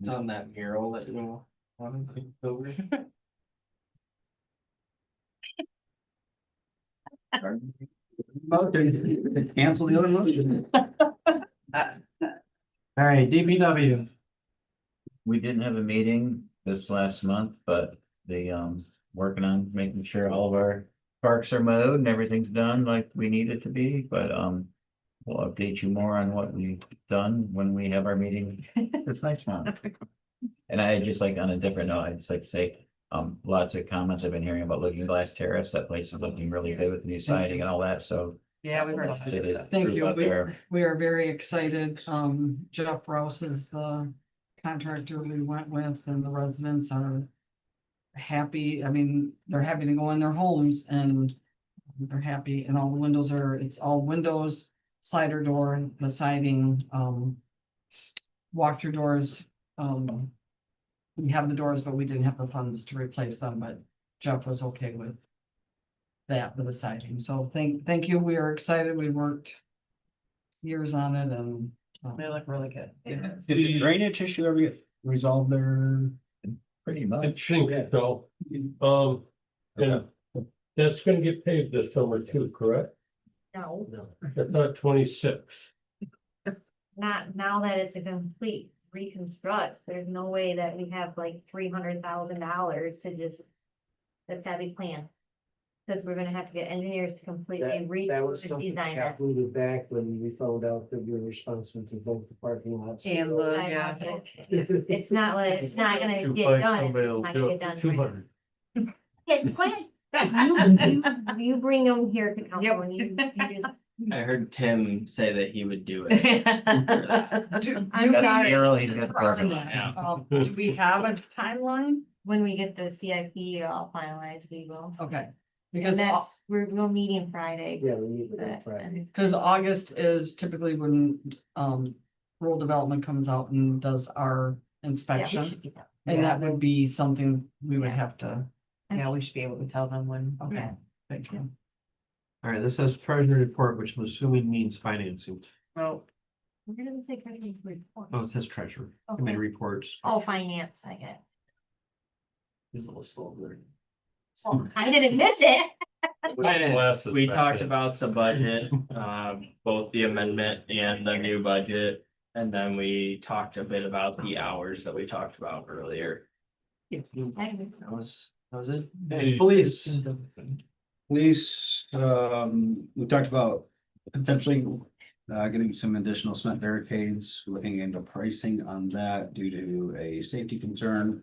It's on that mural that you want to over. Cancel the other motion. All right, DPW. We didn't have a meeting this last month, but they working on making sure all of our parks are mowed and everything's done like we need it to be, but we'll update you more on what we've done when we have our meeting this next month. And I just like on a different note, I'd just like to say, lots of comments I've been hearing about Looking Glass Terrace. That place is looking really good with new siding and all that, so. Yeah, we've heard. Let's get it Thank approved you. out there. We are very excited. Jeff Rouse is the contractor we went with and the residents are happy. I mean, they're happy to go in their homes and they're happy and all the windows it's all windows, slider door, the siding, walk-through doors. We have the doors, but we didn't have the funds to replace them, but Jeff was okay with that, with the siding. So thank you. We are excited. We worked years on it and they look really good. Did the drainage issue ever get resolved there? Pretty I much. think so. And that's gonna get paved this summer too, correct? No, That's not 26. not now that it's a complete reconstruct, there's no way that we have like $300,000 to just. That's how we plan. Cause we're gonna have to get engineers to completely That was something redesign that it. moved back when we found out that we were responsible for both the parking lots. And the, I yeah. know, but it's not like, it's not gonna You get find done. if somebody it's will not do gonna it get for done. 200. Yeah, quick. You bring them here to council and you just. I heard Tim say that he would do it. I'm Got the mural, he's got the perfect one. Yeah. Do we have a timeline? When we get the CIP all finalized, we will. Okay. And Because, that's, we're meeting Friday. Yeah, we need for that that, Friday. and- because August is typically when, rural development comes out and does our Yeah, we inspection. should get that. And that would be something we would have to, Yeah, we should be able to tell them when. okay, thank you. All right, this says treasury report, which I'm assuming means financing. Well, Where does it say treasury report? Oh, it says treasurer, Okay. committee reports. Oh, finance, I get. Is the list over there? Well, I didn't miss it. Glasses We back talked then. about the budget, both the amendment and the new budget. And then we talked a bit about the hours that we talked about earlier. That was it. Hey, police. Police, we talked about potentially getting some additional cement barricades, looking into pricing on that due to a safety concern.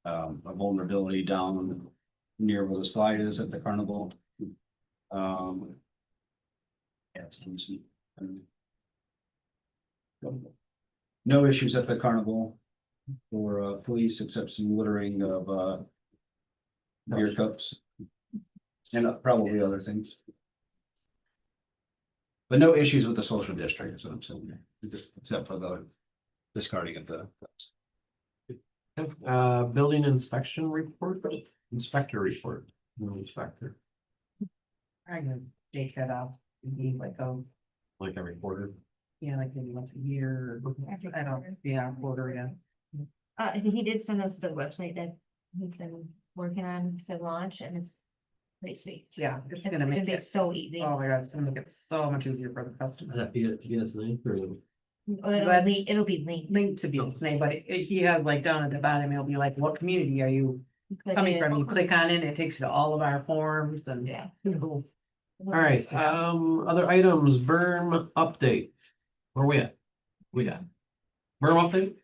A vulnerability down near where the slide is at the carnival. Yeah, it's recent. No issues at the carnival for police except some littering of beer cups. And probably other things. But no issues with the social district, is what I'm saying, except for the discarding of the. Building inspection report, inspector report, no inspector, I'm gonna take that out, and be like, like a reporter. yeah, like maybe once a year, I don't, yeah, quarter, yeah. He did send us the website that he's been working on to launch and it's pretty sweet. Yeah, it's It's gonna make be it, so easy. oh my god, it's gonna make it so much easier for the Is customer. that PS9 or? It'll be linked. Linked to BSNA, but he has like down at the bottom, it'll be like, what community are you coming from? You click on it, it takes you to all of our forms and. Yeah. All right, other items, berm update. Where we at? We got. Berm update?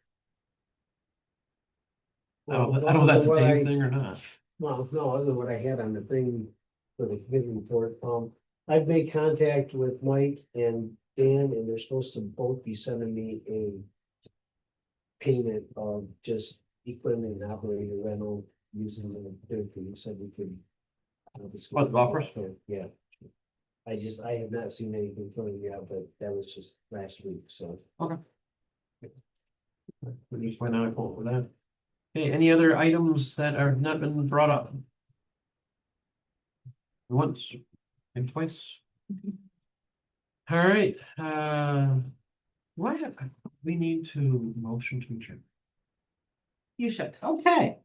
I don't know if that's a big thing or not. Well, no, other than what I had on the thing for the committee report, I've made contact with Mike and Dan, and they're supposed to both be sending me a payment of just equipment and operator rental using the dirt, you said we could. What, golf course? Yeah. I have not seen anything from you yet, but that was just last week, so. We just went out for that. Okay, any other items that are not been brought up? Once and twice. All right, what, we need to motion to adjourn. You should, okay.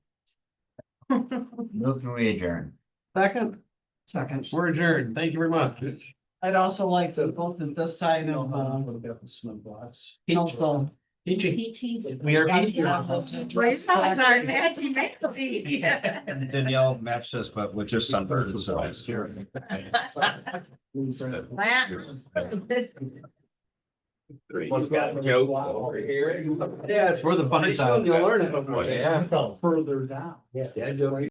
Move to adjourn. Second, Second. we're adjourned. Thank you very much. I'd also like to vote at this side of, Cement blocks. council. We are. Danielle matched us, but with just sunburn, so. Yeah, it's for the funny side. You'll learn it before. Yeah. Further down. Yeah.